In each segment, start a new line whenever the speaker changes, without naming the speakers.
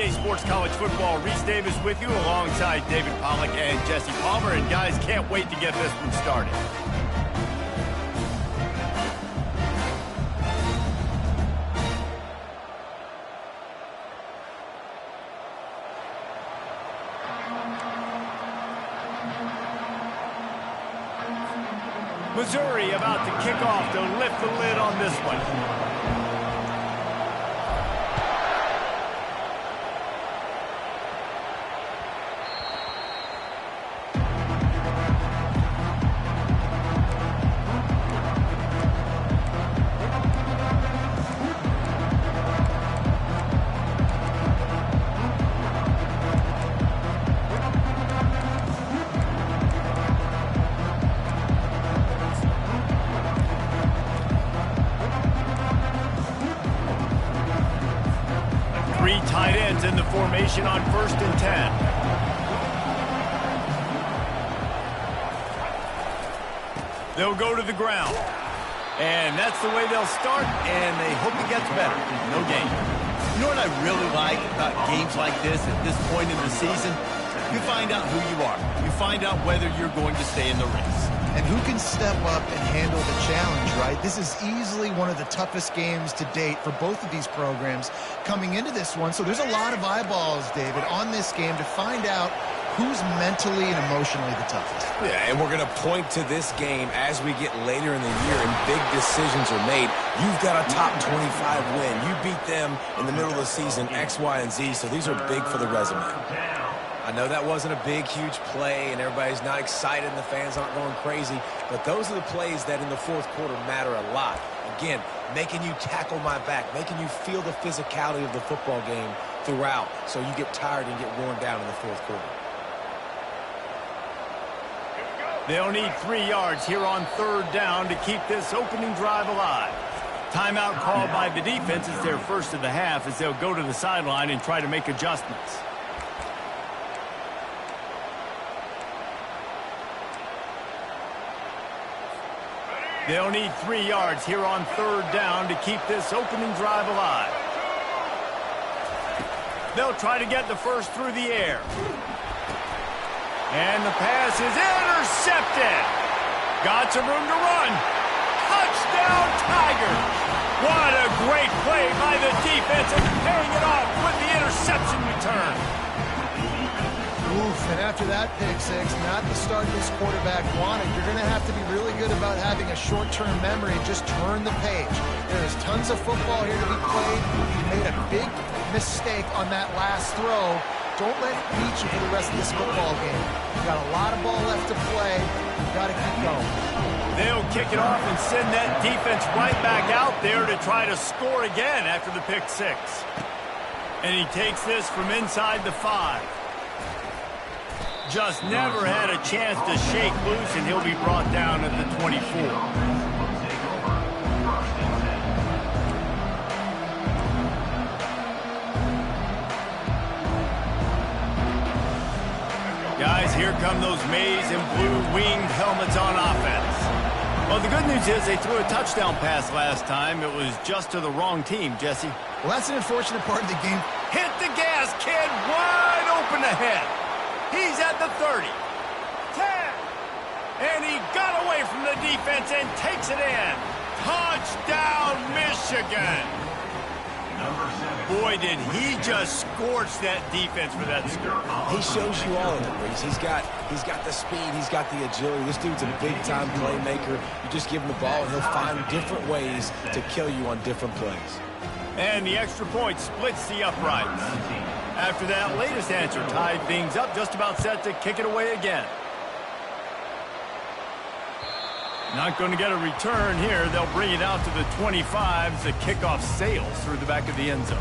EA Sports College Football. Reese Davis with you alongside David Pollack and Jesse Palmer. And guys, can't wait to get this one started. Missouri about to kick off to lift the lid on this one. Three tight ends in the formation on 1st and 10. They'll go to the ground. And that's the way they'll start, and they hope it gets better. No gain.
You know what I really like about games like this at this point in the season? You find out who you are. You find out whether you're going to stay in the race.
And who can step up and handle the challenge, right? This is easily one of the toughest games to date for both of these programs coming into this one. So there's a lot of eyeballs, David, on this game to find out who's mentally and emotionally the toughest.
Yeah, and we're going to point to this game as we get later in the year and big decisions are made. You've got a top 25 win. You beat them in the middle of the season, X, Y, and Z, so these are big for the resume. I know that wasn't a big, huge play, and everybody's not excited, and the fans aren't going crazy, but those are the plays that in the fourth quarter matter a lot. Again, making you tackle my back, making you feel the physicality of the football game throughout, so you get tired and get worn down in the fourth quarter.
They'll need 3 yards here on 3rd down to keep this opening drive alive. Timeout called by the defense is their first of the half as they'll go to the sideline and try to make adjustments. They'll need 3 yards here on 3rd down to keep this opening drive alive. They'll try to get the first through the air. And the pass is intercepted. Got some room to run. Touchdown, Tigers. What a great play by the defense and paying it off with the interception return.
Oof, and after that pick six, not the start this quarterback wanted. You're going to have to be really good about having a short-term memory and just turn the page. There's tons of football here to be played. You made a big mistake on that last throw. Don't let it beat you for the rest of this football game. You've got a lot of ball left to play. You've got to keep going.
They'll kick it off and send that defense right back out there to try to score again after the pick six. And he takes this from inside the 5. Just never had a chance to shake loose, and he'll be brought down at the 24. Guys, here come those maize and blue winged helmets on offense. Well, the good news is they threw a touchdown pass last time. It was just to the wrong team, Jesse.
Well, that's an unfortunate part of the game.
Hit the gas, kid. Wide open ahead. He's at the 30. 10. And he got away from the defense and takes it in. Touchdown, Michigan. Boy, did he just scorch that defense for that score.
He shows you all of it, Reese. He's got the speed, he's got the agility. This dude's a big-time playmaker. You just give him the ball, and he'll find different ways to kill you on different plays.
And the extra point splits the uprights. After that latest answer tied things up, just about set to kick it away again. Not going to get a return here. They'll bring it out to the 25 as the kickoff sails through the back of the end zone.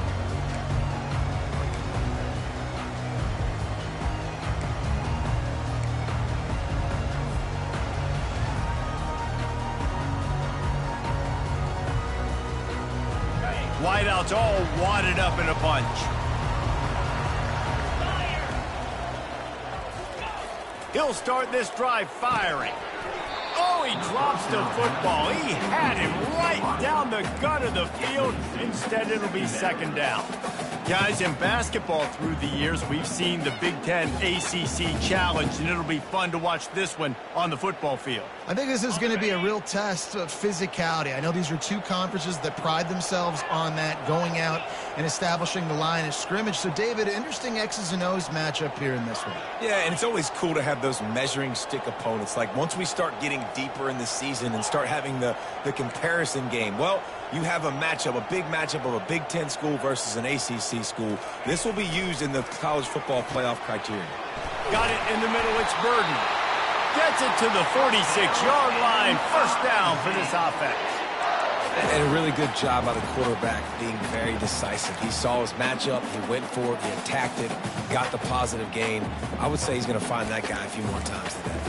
Wideouts all wadded up in a bunch. He'll start this drive firing. Oh, he drops the football. He had him right down the gut of the field. Instead, it'll be 2nd down. Guys, in basketball through the years, we've seen the Big Ten ACC Challenge, and it'll be fun to watch this one on the football field.
I think this is going to be a real test of physicality. I know these are two conferences that pride themselves on that, going out and establishing the line of scrimmage. So, David, interesting X's and O's matchup here in this one.
Yeah, and it's always cool to have those measuring stick opponents. Like, once we start getting deeper in the season and start having the comparison game, well, you have a matchup, a big matchup of a Big Ten school versus an ACC school. This will be used in the college football playoff criteria.
Got it in the middle, it's Burden. Gets it to the 46-yard line. First down for this offense.
And a really good job by the quarterback being very decisive. He saw his matchup, he went for it, he attacked it, got the positive gain. I would say he's going to find that guy a few more times today.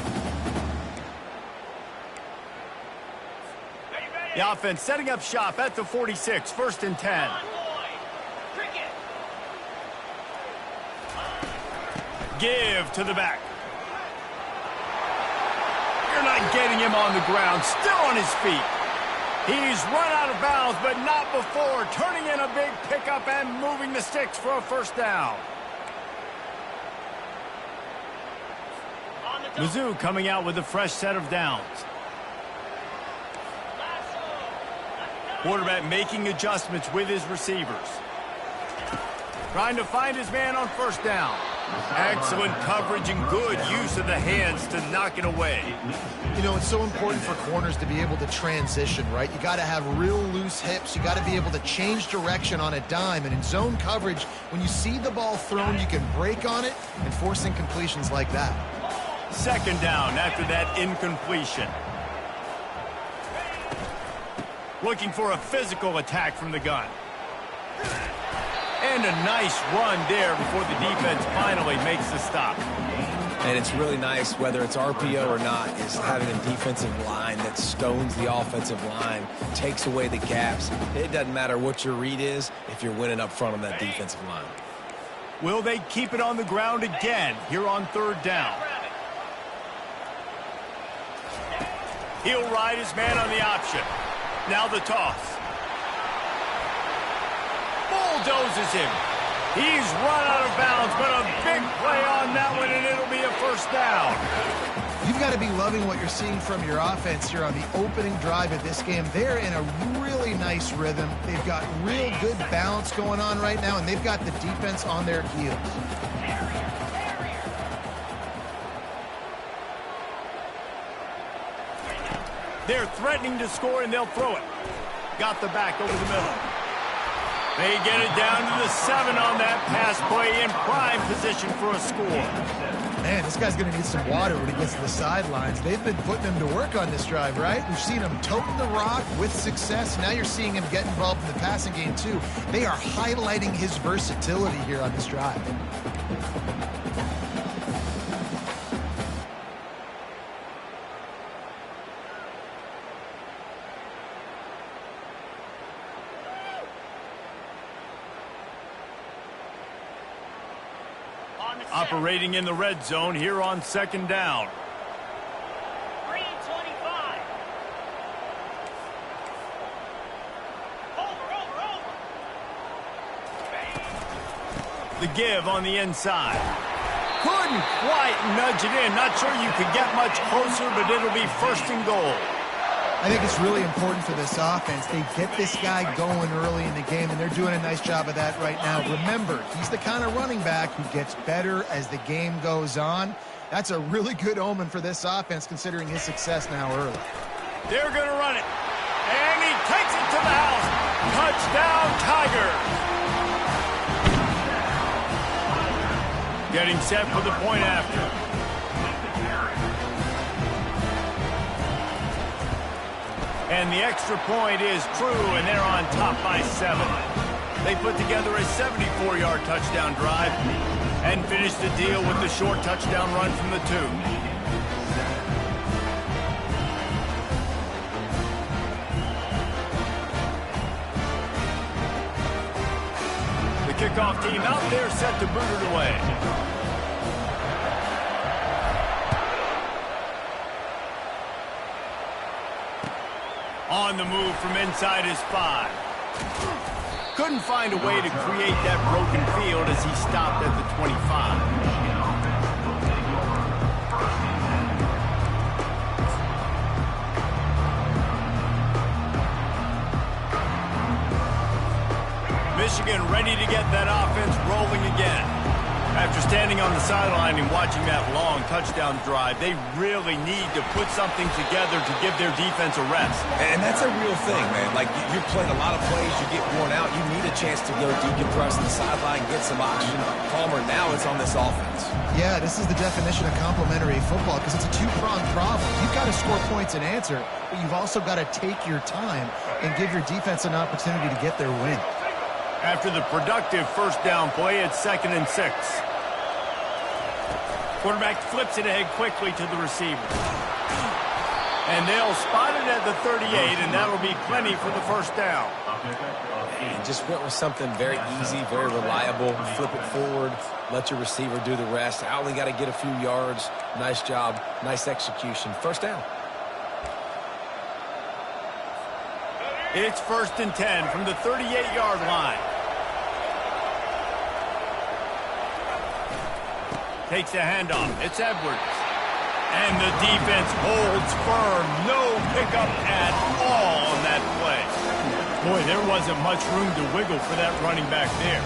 The offense setting up shop at the 46, 1st and 10. Give to the back. You're not getting him on the ground, still on his feet. He's run out of bounds, but not before turning in a big pickup and moving the sticks for a first down. Mizzou coming out with a fresh set of downs. Quarterback making adjustments with his receivers. Trying to find his man on first down. Excellent coverage and good use of the hands to knock it away.
You know, it's so important for corners to be able to transition, right? You got to have real loose hips. You got to be able to change direction on a dime. And in zone coverage, when you see the ball thrown, you can break on it and force incompletions like that.
2nd down after that incompletion. Looking for a physical attack from the gun. And a nice run there before the defense finally makes the stop.
And it's really nice, whether it's RPO or not, is having a defensive line that stones the offensive line, takes away the gaps. It doesn't matter what your read is if you're winning up front on that defensive line.
Will they keep it on the ground again here on 3rd down? He'll ride his man on the option. Now the toss. Bulldozes him. He's run out of bounds, but a big play on that one, and it'll be a first down.
You've got to be loving what you're seeing from your offense here on the opening drive of this game. They're in a really nice rhythm. They've got real good balance going on right now, and they've got the defense on their heels.
They're threatening to score, and they'll throw it. Got the back over the middle. They get it down to the 7 on that pass play, in prime position for a score.
Man, this guy's going to need some water when he gets to the sidelines. They've been putting him to work on this drive, right? We've seen him toting the rock with success. Now you're seeing him get involved in the passing game, too. They are highlighting his versatility here on this drive.
Operating in the red zone here on 2nd down.
3:25. Over.
The give on the inside. Couldn't quite nudge it in. Not sure you could get much closer, but it'll be 1st and goal.
I think it's really important for this offense. They get this guy going early in the game, and they're doing a nice job of that right now. Remember, he's the kind of running back who gets better as the game goes on. That's a really good omen for this offense, considering his success now early.
They're going to run it. And he takes it to the house. Touchdown, Tigers. Getting set for the point after. And the extra point is true, and they're on top by 7. They put together a 74-yard touchdown drive and finished the deal with the short touchdown run from the 2. The kickoff team out there set to boot it away. On the move from inside his 5. Couldn't find a way to create that broken field as he stopped at the 25. Michigan ready to get that offense rolling again. After standing on the sideline and watching that long touchdown drive, they really need to put something together to give their defense a rest.
And that's a real thing, man. Like, you're playing a lot of plays, you get worn out, you need a chance to go decompress the sideline, get some oxygen. Palmer, now it's on this offense.
Yeah, this is the definition of complementary football because it's a two-pronged problem. You've got to score points and answer, but you've also got to take your time and give your defense an opportunity to get their win.
After the productive first down play, it's 2nd and 6. Quarterback flips it ahead quickly to the receiver. And they'll spot it at the 38, and that'll be plenty for the first down.
And just went with something very easy, very reliable. Flip it forward, let your receiver do the rest. I only got to get a few yards. Nice job, nice execution. First down.
It's 1st and 10 from the 38-yard line. Takes a handoff. It's Edwards. And the defense holds firm. No pickup at all on that play. Boy, there wasn't much room to wiggle for that running back there.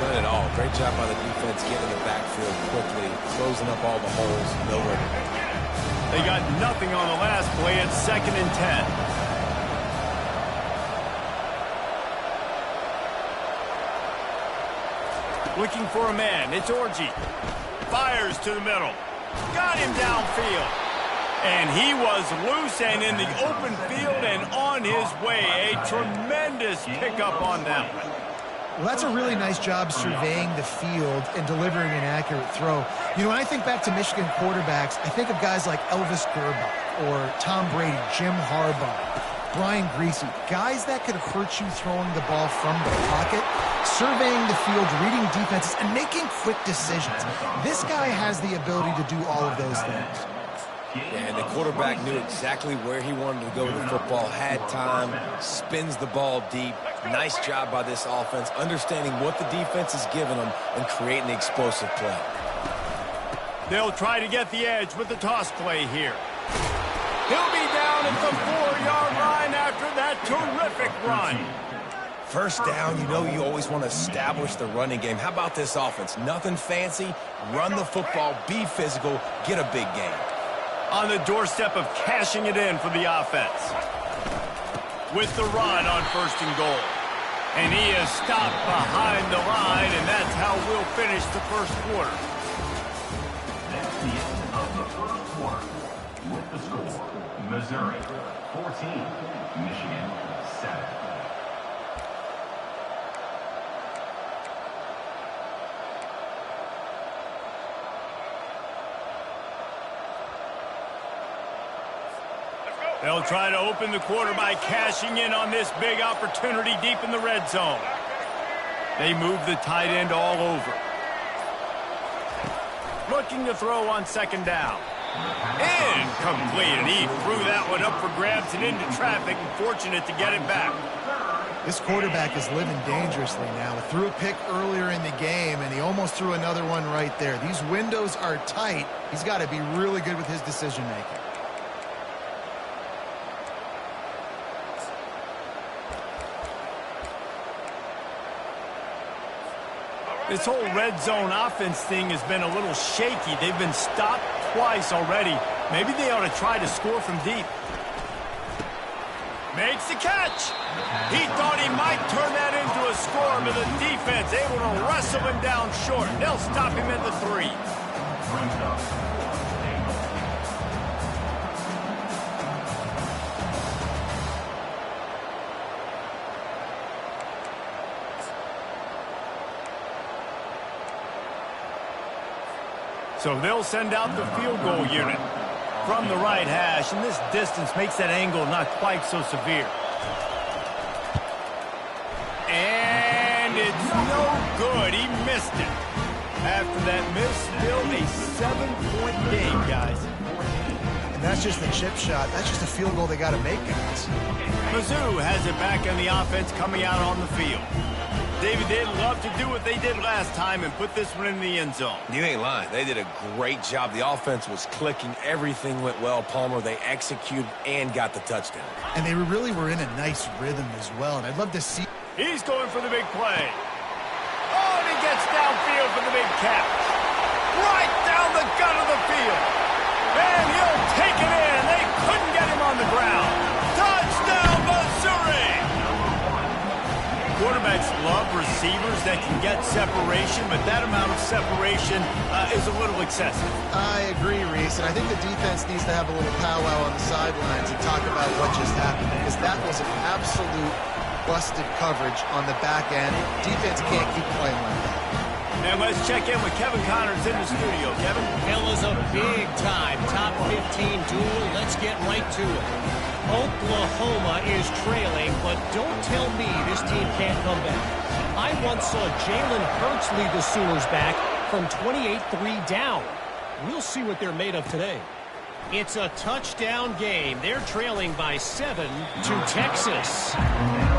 None at all. Great job by the defense getting in the backfield quickly, closing up all the holes. No wiggle.
They got nothing on the last play. It's 2nd and 10. Looking for a man. It's Orji. Fires to the middle. Got him downfield. And he was loose and in the open field and on his way. A tremendous pickup on them.
Well, that's a really nice job surveying the field and delivering an accurate throw. You know, when I think back to Michigan quarterbacks, I think of guys like Elvis Gerbach or Tom Brady, Jim Harbaugh, Brian Greasy, guys that could hurt you throwing the ball from the pocket, surveying the field, reading defenses, and making quick decisions. This guy has the ability to do all of those things.
Yeah, and the quarterback knew exactly where he wanted to go with the football, had time, spins the ball deep. Nice job by this offense, understanding what the defense is giving them and creating the explosive play.
They'll try to get the edge with the toss play here. He'll be down at the 4-yard line after that terrific run.
First down, you know you always want to establish the running game. How about this offense? Nothing fancy. Run the football, be physical, get a big game.
On the doorstep of cashing it in for the offense. With the run on 1st and goal. And he is stopped behind the line, and that's how we'll finish the first quarter.
That's the end of the first quarter. With the score, Missouri 14, Michigan 7.
They'll try to open the quarter by cashing in on this big opportunity deep in the red zone. They move the tight end all over. Looking to throw on 2nd down. Incomplete, and he threw that one up for grabs and into traffic, and fortunate to get it back.
This quarterback is living dangerously now. He threw a pick earlier in the game, and he almost threw another one right there. These windows are tight. He's got to be really good with his decision-making.
This whole red zone offense thing has been a little shaky. They've been stopped twice already. Maybe they ought to try to score from deep. Makes the catch. He thought he might turn that into a score, but the defense able to wrestle him down short. They'll stop him at the 3. So they'll send out the field goal unit from the right hash, and this distance makes that angle not quite so severe. And it's no good. He missed it. After that miss, still a 7-point game, guys.
And that's just the chip shot. That's just a field goal they got to make, guys.
Mizzou has it back on the offense coming out on the field. David, they'd love to do what they did last time and put this one in the end zone.
You ain't lying. They did a great job. The offense was clicking. Everything went well, Palmer. They executed and got the touchdown.
And they really were in a nice rhythm as well. And I'd love to see...
He's going for the big play. Oh, and he gets downfield for the big catch. Right down the gut of the field. And he'll take it in. They couldn't get him on the ground. Touchdown, Missouri! Quarterbacks love receivers that can get separation, but that amount of separation is a little excessive.
I agree, Reese, and I think the defense needs to have a little powwow on the sidelines and talk about what just happened, because that was an absolute busted coverage on the back end. Defense can't keep playing like that.
And let's check in with Kevin Connors in the studio. Kevin?
It was a big-time top 15 duel. Let's get right to it. Oklahoma is trailing, but don't tell me this team can't come back. I once saw Jalen Hurts lead the Sooners back from 28-3 down. We'll see what they're made of today. It's a touchdown game. They're trailing by 7 to Texas.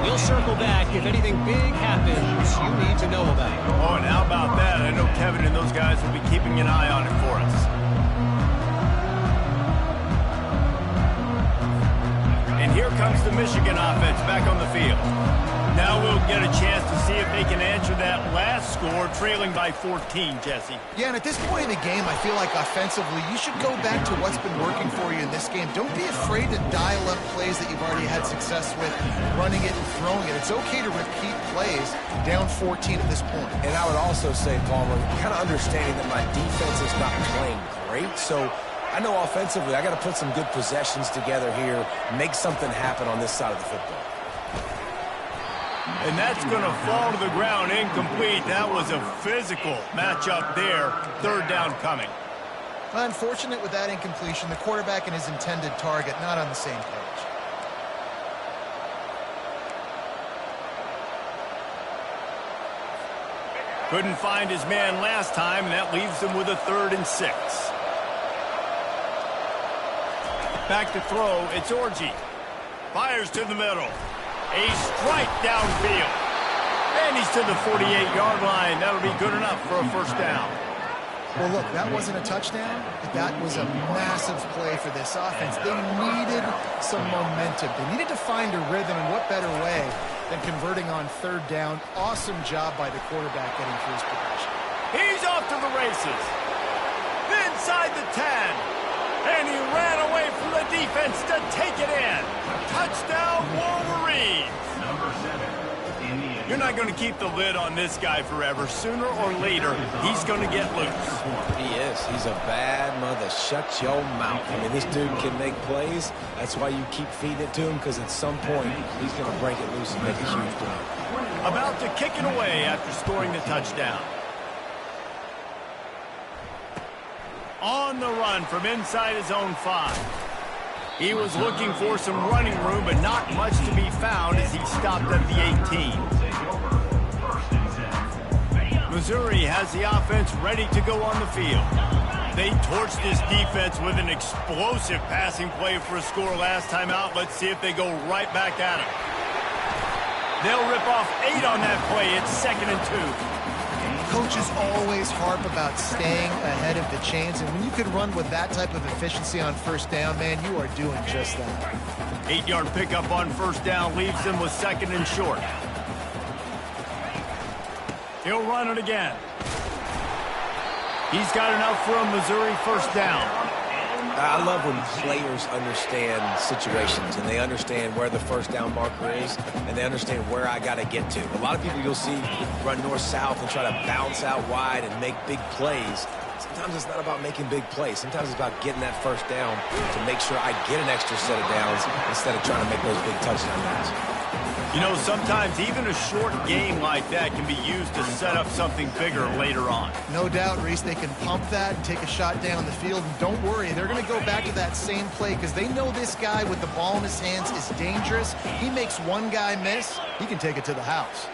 We'll circle back if anything big happens you need to know about.
Oh, and how about that? I know Kevin and those guys will be keeping an eye on it for us. And here comes the Michigan offense back on the field. Now we'll get a chance to see if they can answer that last score, trailing by 14, Jesse.
Yeah, and at this point in the game, I feel like offensively, you should go back to what's been working for you in this game. Don't be afraid to dial up plays that you've already had success with, running it and throwing it. It's okay to repeat plays down 14 at this point.
And I would also say, Palmer, kind of understanding that my defense is not playing great, so I know offensively I got to put some good possessions together here, make something happen on this side of the football.
And that's going to fall to the ground incomplete. That was a physical matchup there. Third down coming.
Unfortunate with that incompletion. The quarterback and his intended target not on the same page.
Couldn't find his man last time, and that leaves him with a 3rd and 6. Back to throw. It's Orji. Fires to the middle. A strike downfield. And he's to the 48-yard line. That'll be good enough for a first down.
Well, look, that wasn't a touchdown, but that was a massive play for this offense. They needed some momentum. They needed to find a rhythm, and what better way than converting on 3rd down. Awesome job by the quarterback getting through his progression.
He's off to the races. Inside the 10. And he ran away from the defense to take it in. Touchdown, Wolverines.
Number 7, Indiana.
You're not going to keep the lid on this guy forever. Sooner or later, he's going to get loose.
He is. He's a bad mother. Shut your mouth. I mean, this dude can make plays. That's why you keep feeding it to him, because at some point, he's going to break it loose and make a huge play.
About to kick it away after scoring the touchdown. On the run from inside his own 5. He was looking for some running room, but not much to be found as he stopped at the 18. Missouri has the offense ready to go on the field. They torched this defense with an explosive passing play for a score last time out. Let's see if they go right back at him. They'll rip off 8 on that play. It's 2nd and 2.
Coaches always harp about staying ahead of the chains, and when you can run with that type of efficiency on first down, man, you are doing just that.
8-yard pickup on first down leaves them with 2nd and short. He'll run it again. He's got enough for a Missouri first down.
I love when players understand situations and they understand where the first down marker is and they understand where I got to get to. A lot of people you'll see run north-south and try to bounce out wide and make big plays. Sometimes it's not about making big plays. Sometimes it's about getting that first down to make sure I get an extra set of downs instead of trying to make those big touchdown runs.
You know, sometimes even a short game like that can be used to set up something bigger later on.
No doubt, Reese, they can pump that and take a shot down the field. And don't worry, they're going to go back to that same play because they know this guy with the ball in his hands is dangerous. He makes one guy miss, he can take it to the house.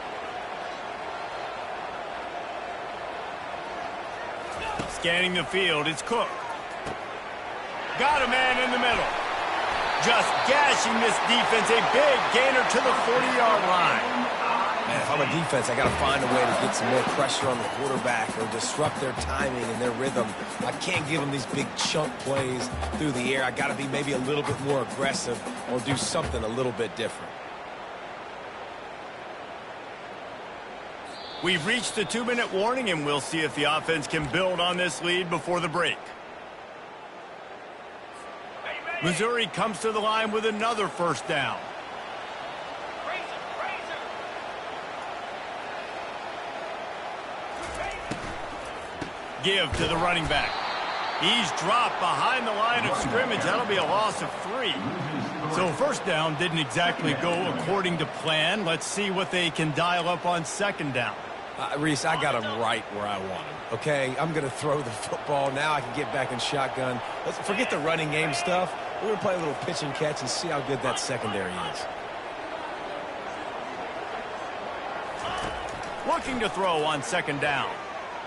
Scanning the field, it's Cook. Got a man in the middle. Just gashing this defense. A big gainer to the 40-yard line.
Man, if I'm a defense, I got to find a way to get some more pressure on the quarterback or disrupt their timing and their rhythm. I can't give them these big chunk plays through the air. I got to be maybe a little bit more aggressive or do something a little bit different.
We've reached the 2-minute warning, and we'll see if the offense can build on this lead before the break. Missouri comes to the line with another first down. Give to the running back. He's dropped behind the line of scrimmage. That'll be a loss of 3. So first down didn't exactly go according to plan. Let's see what they can dial up on second down.
Reese, I got him right where I want him. Okay, I'm going to throw the football. Now I can get back in shotgun. Let's forget the running game stuff. We're going to play a little pitch and catch and see how good that secondary is.
Looking to throw on second down.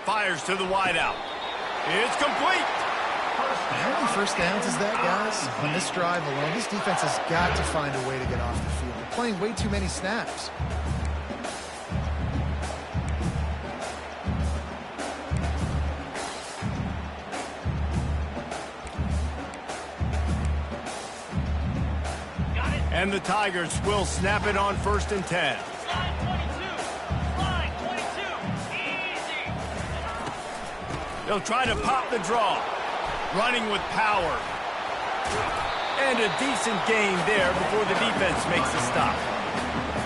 Fires to the wideout. It's complete.
How many first downs is that, guys? On this drive alone, this defense has got to find a way to get off the field. They're playing way too many snaps.
And the Tigers will snap it on 1st and 10. They'll try to pop the draw. Running with power. And a decent gain there before the defense makes the stop.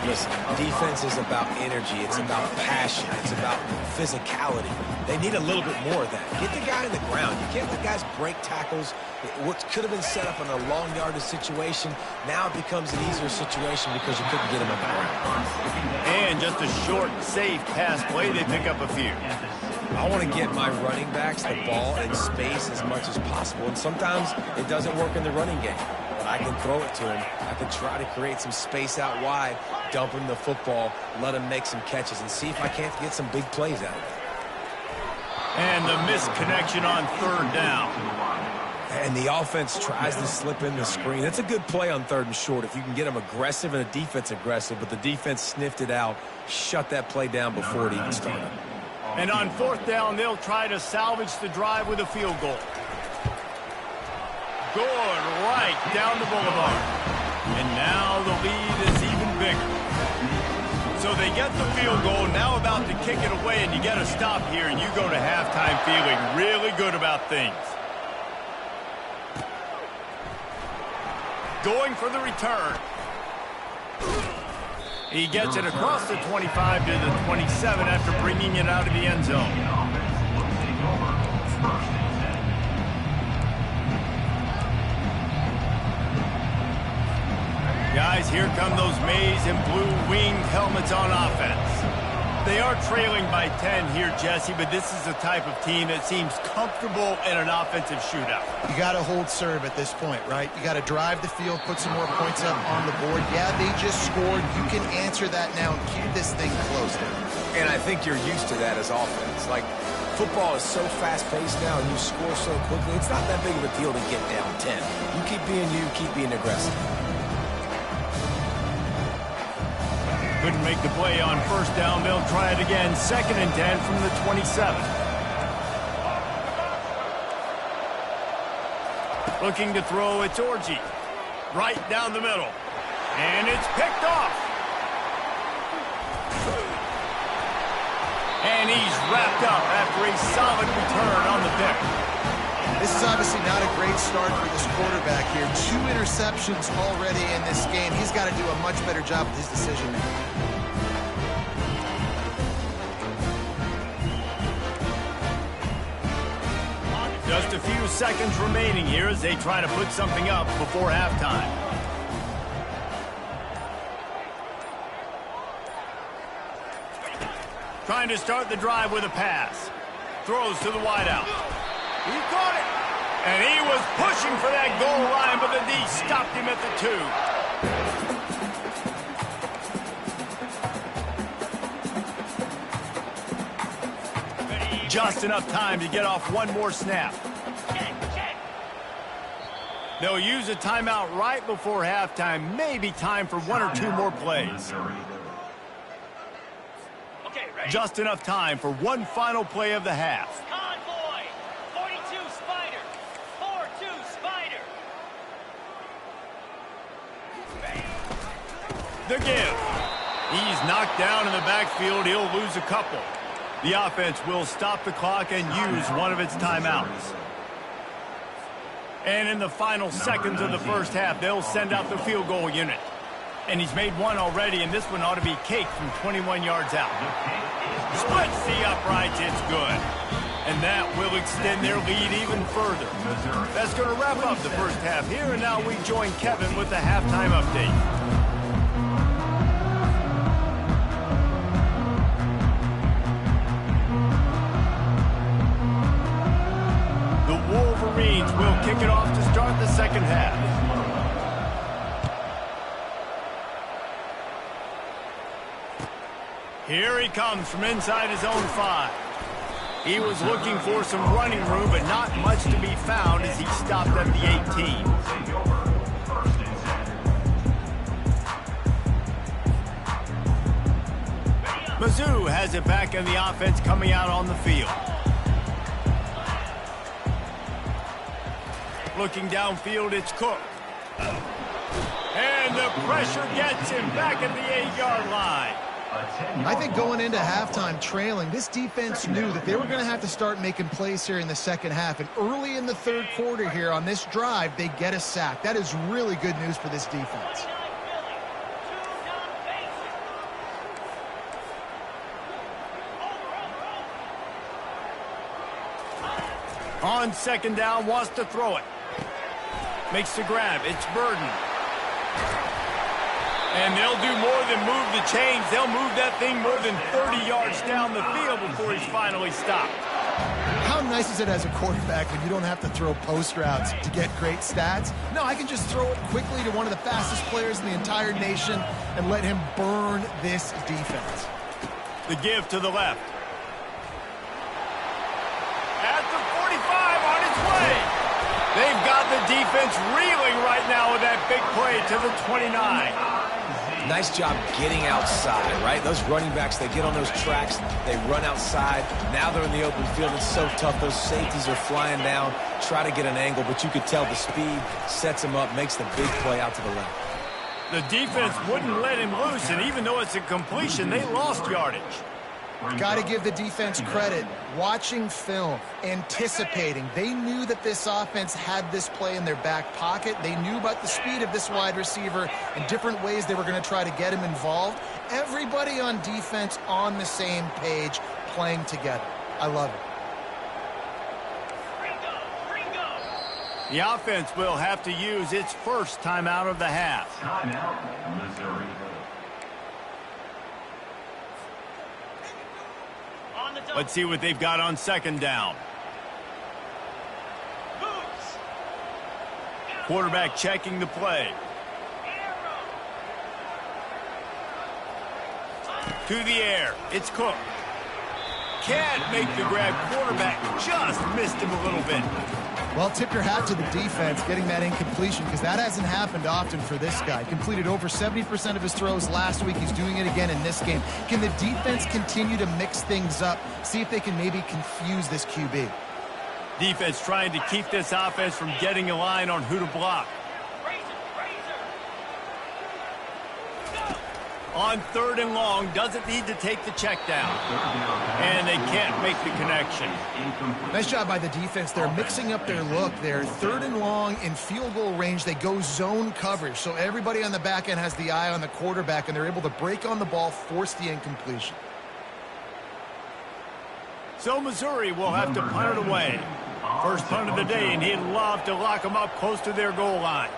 Listen, defense is about energy. It's about passion. It's about physicality. They need a little bit more of that. Get the guy in the ground. You can't let guys break tackles. What could have been set up in a long yardage situation, now it becomes an easier situation because you couldn't get him on the ground.
And just a short, safe pass play, they pick up a few.
I want to get my running backs the ball in space as much as possible, and sometimes it doesn't work in the running game. But I can throw it to him. I can try to create some space out wide, dump him the football, let him make some catches, and see if I can't get some big plays out of it.
And the missed connection on 3rd down.
And the offense tries to slip in the screen. That's a good play on 3rd and short if you can get them aggressive and a defense aggressive, but the defense sniffed it out, shut that play down before it even started.
And on 4th down, they'll try to salvage the drive with a field goal. Good right down the boulevard. And now the lead is even bigger. So they get the field goal, now about to kick it away, and you get a stop here, and you go to halftime feeling really good about things. Going for the return. He gets it across the 25 to the 27 after bringing it out of the end zone. Guys, here come those maize and blue winged helmets on offense. They are trailing by 10 here, Jesse, but this is the type of team that seems comfortable in an offensive shootout.
You got to hold serve at this point, right? You got to drive the field, put some more points up on the board. Yeah, they just scored. You can answer that now and keep this thing close.
And I think you're used to that as offense. Like, football is so fast-paced now and you score so quickly, it's not that big of a deal to get down 10. You keep being aggressive.
Couldn't make the play on 1st down. They'll try it again. 2nd and 10 from the 27. Looking to throw, it's Orji. Right down the middle. And it's picked off. And he's wrapped up after a solid return on the pick.
This is obviously not a great start for this quarterback here. 2 interceptions already in this game. He's got to do a much better job with his decision making.
Just a few seconds remaining here as they try to put something up before halftime. Trying to start the drive with a pass. Throws to the wideout. He caught it. And he was pushing for that goal line, but the D stopped him at the 2. Just enough time to get off one more snap. They'll use a timeout right before halftime. Maybe time for one or two more plays.
Okay, ready?
Just enough time for one final play of the half.
Convoy, 42 Spider, 4-2 Spider.
The give. He's knocked down in the backfield. He'll lose a couple. The offense will stop the clock and use one of its timeouts. And in the final seconds of the first half, they'll send out the field goal unit. And he's made one already, and this one ought to be cake from 21 yards out. Splits the uprights, it's good. And that will extend their lead even further. That's going to wrap up the first half here, and now we join Kevin with the halftime update. Wolverines will kick it off to start the second half. Here he comes from inside his own 5. He was looking for some running room, but not much to be found as he stopped at the 18. Mizzou has it back in the offense coming out on the field. Looking downfield, it's Cook. And the pressure gets him back at the 8-yard line.
I think going into halftime trailing, this defense knew that they were going to have to start making plays here in the second half. And early in the third quarter here on this drive, they get a sack. That is really good news for this defense.
On second down, wants to throw it. Makes the grab. It's Burden. And they'll do more than move the chains. They'll move that thing more than 30 yards down the field before he's finally stopped.
How nice is it as a quarterback when you don't have to throw post routes to get great stats? No, I can just throw it quickly to one of the fastest players in the entire nation and let him burn this defense.
The give to the left. At the 45 on its way. They've got the defense reeling right now with that big play to the 29.
Nice job getting outside, right? Those running backs, they get on those tracks, they run outside. Now they're in the open field. It's so tough. Those safeties are flying down, try to get an angle, but you could tell the speed sets him up, makes the big play out to the left.
The defense wouldn't let him loose, and even though it's a completion, they lost yardage.
Got to give the defense credit. Watching film, anticipating. They knew that this offense had this play in their back pocket. They knew about the speed of this wide receiver and different ways they were going to try to get him involved. Everybody on defense on the same page, playing together. I love it.
The offense will have to use its first timeout of the half.
Timeout, Missouri.
Let's see what they've got on second down. Quarterback checking the play. To the air. It's Cook. Can't make the grab. Quarterback just missed him a little bit.
Well, tip your hat to the defense getting that incompletion because that hasn't happened often for this guy. Completed over 70% of his throws last week. He's doing it again in this game. Can the defense continue to mix things up? See if they can maybe confuse this QB.
Defense trying to keep this offense from getting a line on who to block. On third and long, doesn't need to take the check down. And they can't make the connection.
Nice job by the defense. They're mixing up their look there. Third and long in field goal range. They go zone coverage. So everybody on the back end has the eye on the quarterback, and they're able to break on the ball, force the incompletion.
So Missouri will have to punt it away. First punt of the day, and he'd love to lock them up close to their goal line.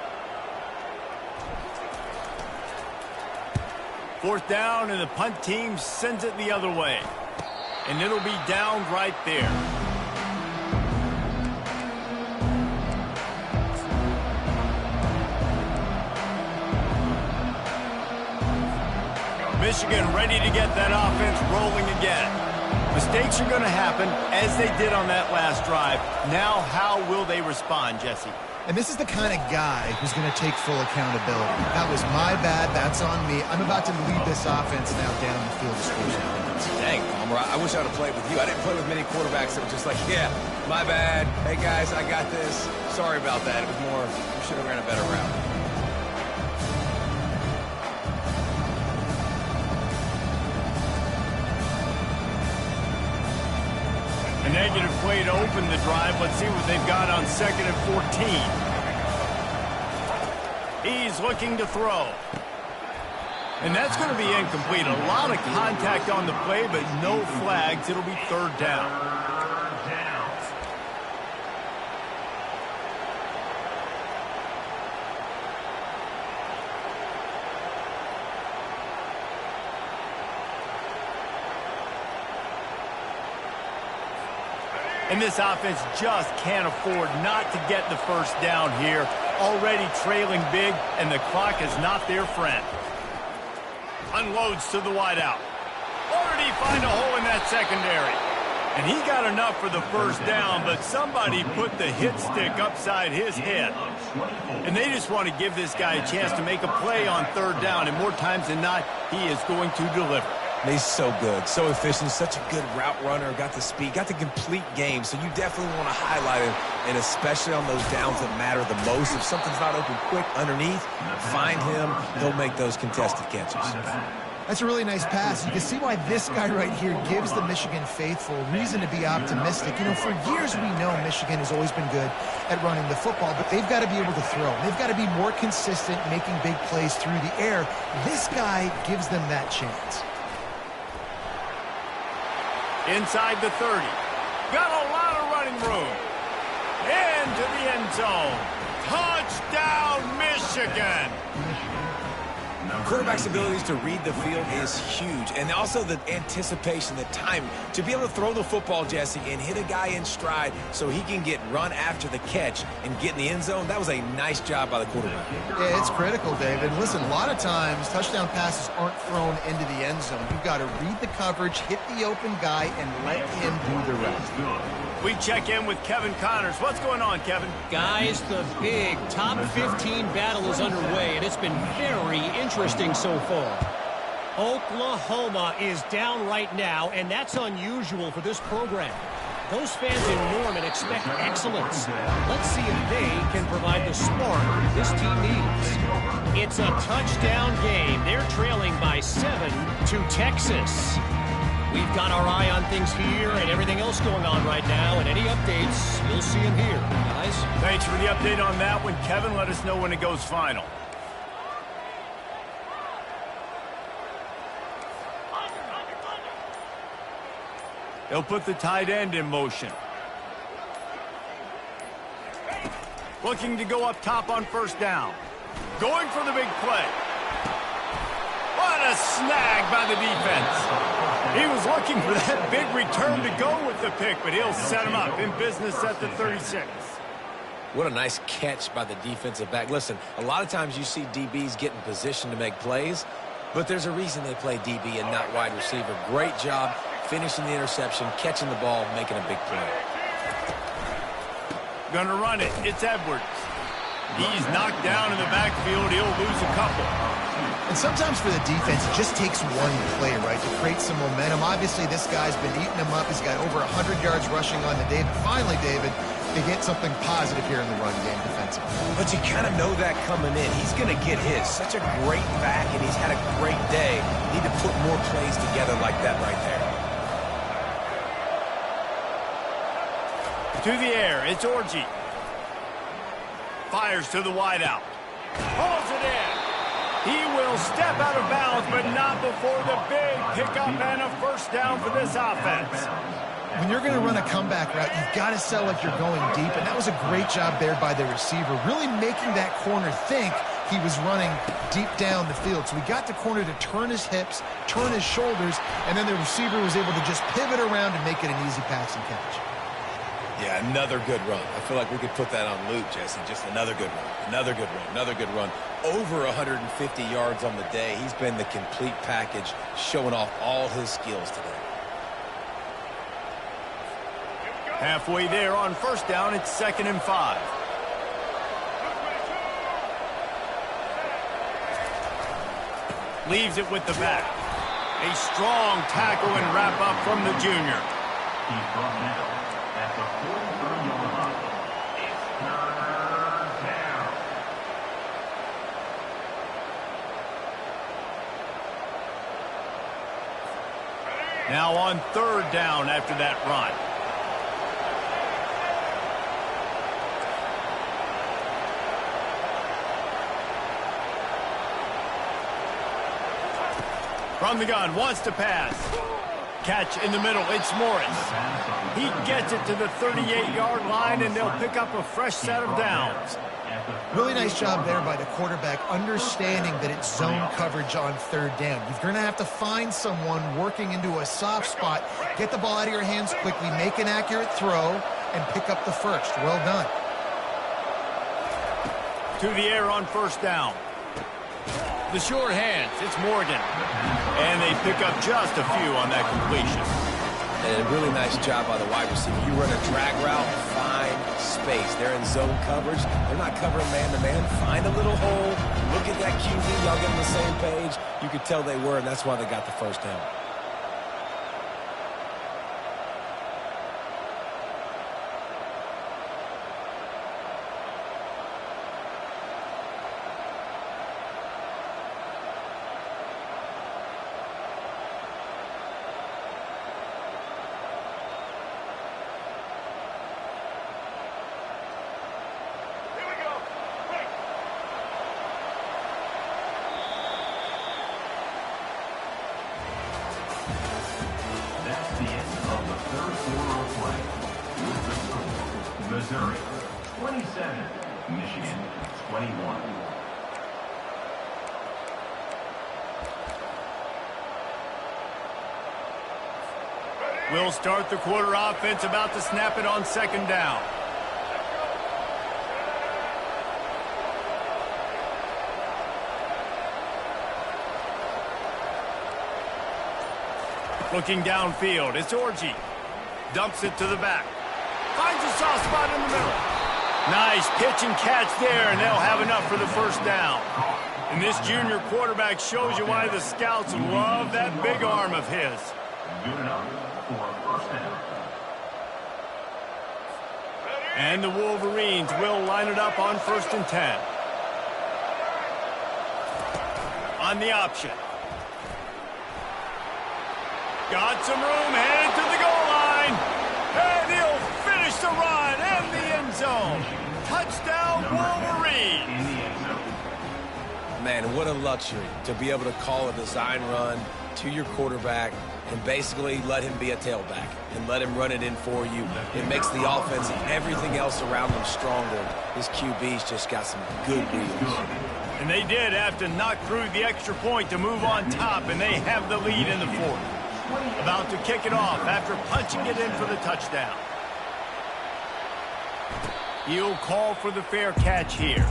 Fourth down, and the punt team sends it the other way. And it'll be down right there. Michigan ready to get that offense rolling again. Mistakes are going to happen, as they did on that last drive. Now, how will they respond, Jesse?
And this is the kind of guy who's going to take full accountability. That was my bad. That's on me. I'm about to lead this offense now down the field to score some points.
Dang, Palmer, I wish I would have played with you. I didn't play with many quarterbacks that were just like, yeah, my bad. Hey, guys, I got this. Sorry about that. It was more, we should have ran a better route.
A negative play to open the drive. Let's see what they've got on 2nd and 14. He's looking to throw. And that's going to be incomplete. A lot of contact on the play, but no flags. It'll be 3rd down. And this offense just can't afford not to get the first down here. Already trailing big, and the clock is not their friend. Unloads to the wideout. Or did he find a hole in that secondary? And he got enough for the first down, but somebody put the hit stick upside his head. And they just want to give this guy a chance to make a play on 3rd down, and more times than not, he is going to deliver.
He's so good, so efficient, such a good route runner, got the speed, got the complete game, so you definitely want to highlight him, and especially on those downs that matter the most. If something's not open quick underneath, find him, he'll make those contested catches.
That's a really nice pass. You can see why this guy right here gives the Michigan faithful reason to be optimistic. You know, for years we know Michigan has always been good at running the football, but they've got to be able to throw. They've got to be more consistent, making big plays through the air. This guy gives them that chance.
Inside the 30. Got a lot of running room. Into the end zone. Touchdown, Michigan.
Quarterback's abilities to read the field is huge, and also the anticipation, the time to be able to throw the football, Jesse, and hit a guy in stride so he can get run after the catch and get in the end zone. That was a nice job by the quarterback.
Yeah, it's critical, David. Listen, a lot of times touchdown passes aren't thrown into the end zone. You've got to read the coverage, hit the open guy, and let him do the rest.
We check in with Kevin Connors. What's going on, Kevin?
Guys, the big top 15 battle is underway, and it's been very interesting so far. Oklahoma is down right now, and that's unusual for this program. Those fans in Norman expect excellence. Let's see if they can provide the spark this team needs. It's a touchdown game. They're trailing by 7 to Texas. We've got our eye on things here and everything else going on right now, and any updates, you'll see them here, guys.
Thanks for the update on that one, Kevin. Let us know when it goes final. They'll put the tight end in motion. Looking to go up top on 1st down. Going for the big play. What a snag by the defense. He was looking for that big return to go with the pick, but he'll set him up in business at the 36.
What a nice catch by the defensive back. Listen, a lot of times you see DBs get in position to make plays, but there's a reason they play DB and not wide receiver. Great job finishing the interception, catching the ball, making a big play.
Gonna run it. It's Edwards. He's knocked down in the backfield. He'll lose a couple.
And sometimes for the defense, it just takes one play, right, to create some momentum. Obviously, this guy's been eating them up. He's got over 100 yards rushing on the day. But finally, David, they get something positive here in the run game defensively.
But you kind of know that coming in. He's going to get his. Such a great back, and he's had a great day. Need to put more plays together like that right there.
To the air, it's Orji. Fires to the wideout. Pulls it in. He will step out of bounds, but not before the big pickup and a 1st down for this offense.
When you're going to run a comeback route, you've got to sell like you're going deep, and that was a great job there by the receiver, really making that corner think he was running deep down the field. So we got the corner to turn his hips, turn his shoulders, and then the receiver was able to just pivot around and make it an easy pass and catch.
Yeah, another good run. I feel like we could put that on loop, Jesse. Just another good run, another good run, another good run. Over 150 yards on the day. He's been the complete package, showing off all his skills today.
Halfway there on 1st down, it's 2nd and 5. Leaves it with the back. A strong tackle and wrap up from the junior.
He's brought down at the 43-yard line. It's third down.
Now on third down after that run. From the gun, wants to pass. Catch in the middle, it's Morris. He gets it to the 38-yard line, and they'll pick up a fresh set of downs.
Really nice job there by the quarterback, understanding that it's zone coverage on third down. You're going to have to find someone working into a soft spot, get the ball out of your hands quickly, make an accurate throw, and pick up the first. Well done.
To the air on first down. The short hands, it's Morgan. And they pick up just a few on that completion.
And a really nice job by the wide receiver. You run a drag route, find space. They're in zone coverage. They're not covering man-to-man. Find a little hole. Look at that QB. Y'all get on the same page. You could tell they were, and that's why they got the first down.
Missouri, 27. Michigan, 21.
We'll start the quarter offense, about to snap it on second down. Looking downfield, it's Orji. Dumps it to the back. Finds a soft spot in the middle. Nice pitch and catch there, and they'll have enough for the first down. And this junior quarterback shows you why the scouts love that big arm of his.
Good enough for a first down.
And the Wolverines will line it up on 1st and 10. On the option. Got some room, headed to the goal line. And he'll finish the run in the end zone. Touchdown, Wolverines.
Man, what a luxury to be able to call a design run to your quarterback and basically let him be a tailback and let him run it in for you. It makes the offense and everything else around them stronger. His QB's just got some good wheels.
And they did have to knock through the extra point to move on top, and they have the lead in the fourth. About to kick it off after punching it in for the touchdown. He'll call for the fair catch here.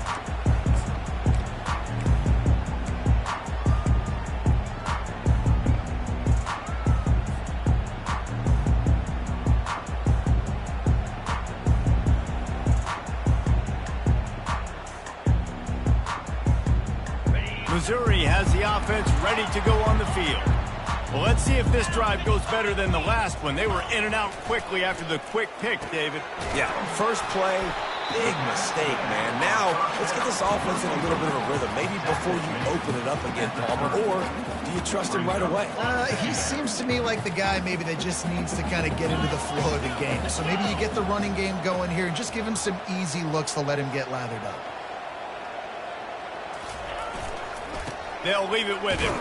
Missouri has the offense ready to go on the field. Well, let's see if this drive goes better than the last one. They were in and out quickly after the quick pick, David.
Yeah, first play, big mistake, man. Now, let's get this offense in a little bit of a rhythm. Maybe before you open it up again, Palmer, or do you trust him right away?
He seems to me like the guy maybe that just needs to kind of get into the flow of the game. So maybe you get the running game going here and just give him some easy looks to let him get lathered up.
They'll leave it with him.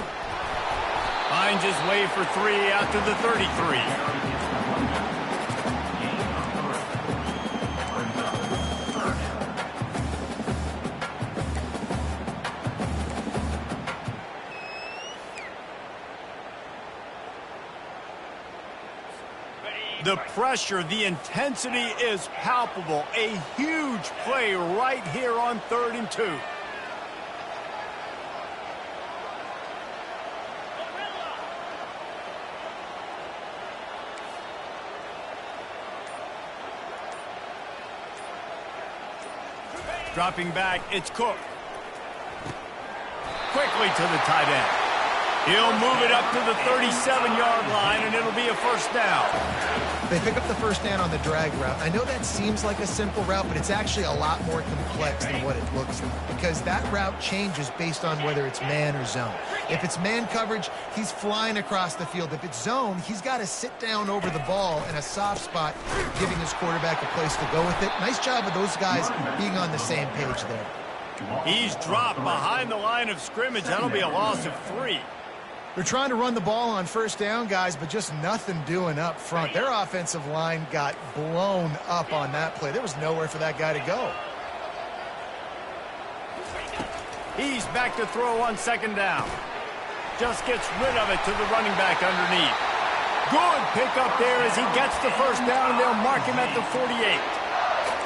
Finds his way for 3 out to the 33. The pressure, the intensity is palpable. A huge play right here on 3rd and 2. Dropping back, it's Cook. Quickly to the tight end. He'll move it up to the 37-yard line, and it'll be a first down.
They pick up the first down on the drag route. I know that seems like a simple route, but it's actually a lot more complex than what it looks like, because that route changes based on whether it's man or zone. If it's man coverage, he's flying across the field. If it's zone, he's got to sit down over the ball in a soft spot, giving his quarterback a place to go with it. Nice job of those guys being on the same page there.
He's dropped behind the line of scrimmage. That'll be a loss of 3.
They're trying to run the ball on first down, guys, but just nothing doing up front. Their offensive line got blown up on that play. There was nowhere for that guy to go.
He's back to throw on second down. Just gets rid of it to the running back underneath. Good pickup there as he gets the first down, and they'll mark him at the 48.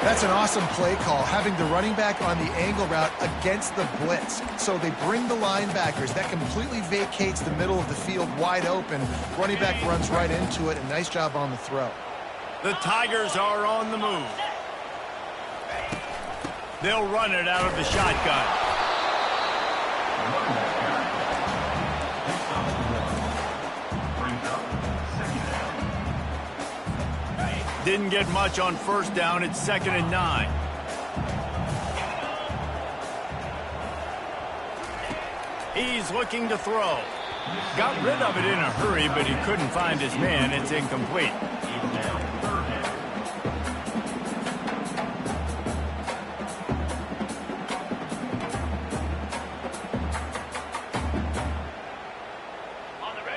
That's an awesome play call, having the running back on the angle route against the blitz. So they bring the linebackers. That completely vacates the middle of the field wide open. Running back runs right into it, and nice job on the throw.
The Tigers are on the move. They'll run it out of the shotgun. Didn't get much on first down. It's 2nd and 9. He's looking to throw. Got rid of it in a hurry, but he couldn't find his man. It's incomplete.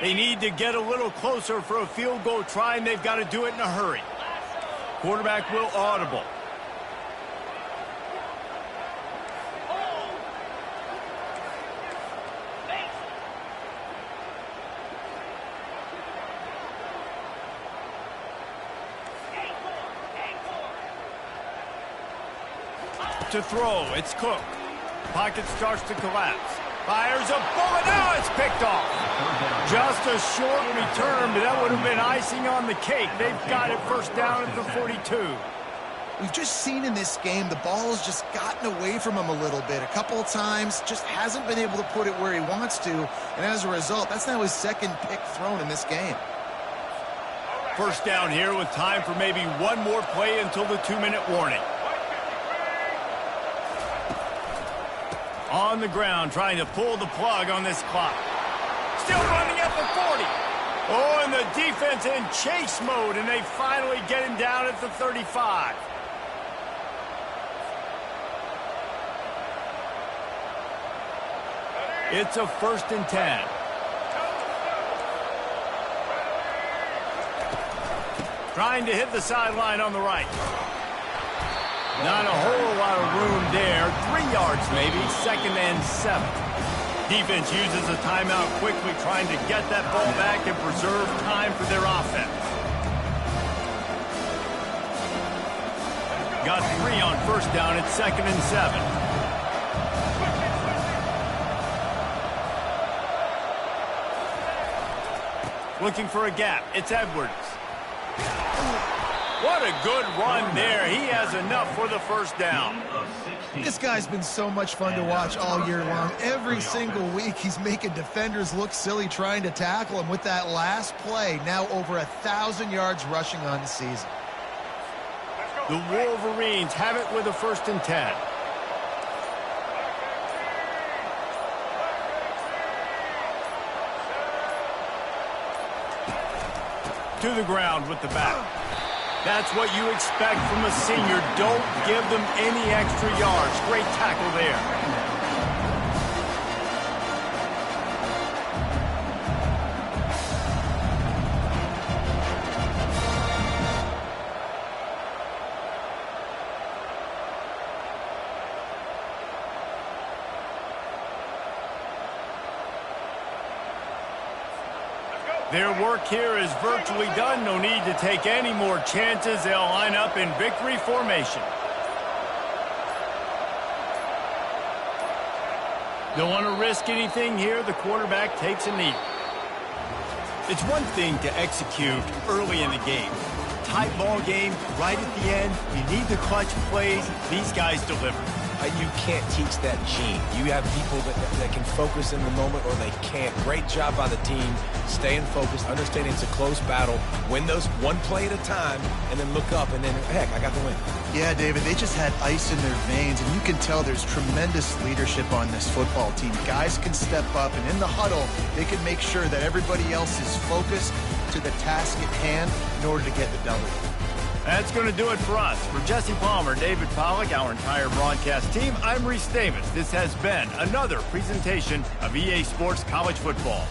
They need to get a little closer for a field goal try, and they've got to do it in a hurry. Quarterback will audible. To throw, it's Cook. Pocket starts to collapse. Fires a bullet. Now it's picked off. Just a short return, but that would have been icing on the cake. They've got it first down at the 42.
We've just seen in this game the ball has just gotten away from him a little bit. A couple of times, just hasn't been able to put it where he wants to. And as a result, that's now his second pick thrown in this game.
First down here with time for maybe one more play until the 2-minute warning. On the ground, trying to pull the plug on this clock. Still running at the 40. Oh, and the defense in chase mode, and they finally get him down at the 35. It's a 1st and 10. Trying to hit the sideline on the right. Not a whole lot of room there. 3 yards maybe, 2nd and 7. Defense uses a timeout quickly, trying to get that ball back and preserve time for their offense. Got 3 on first down at 2nd and 7. Looking for a gap. It's Edwards. What a good run there. He has enough for the first down.
This guy's been so much fun to watch all year long. Every single week he's making defenders look silly trying to tackle him. With that last play, now over 1,000 yards rushing on the season.
The Wolverines have it with a 1st and 10. To the ground with the back. That's what you expect from a senior. Don't give them any extra yards. Great tackle there. Their work here is virtually done. No need to take any more chances. They'll line up in victory formation. Don't want to risk anything here. The quarterback takes a knee. It's one thing to execute early in the game.
tight ball game, right at the end, you need the clutch plays. These guys deliver.
You can't teach that gene. You have people that can focus in the moment or they can't. Great job by the team, staying focused, understanding it's a close battle, win those one play at a time, and then look up, and then, heck, I got the win.
Yeah, David, they just had ice in their veins, and you can tell there's tremendous leadership on this football team. Guys can step up, and in the huddle, they can make sure that everybody else is focused to the task at hand in order to get the W.
That's going to do it for us. For Jesse Palmer, David Pollack, our entire broadcast team, I'm Reese Davis. This has been another presentation of EA Sports College Football.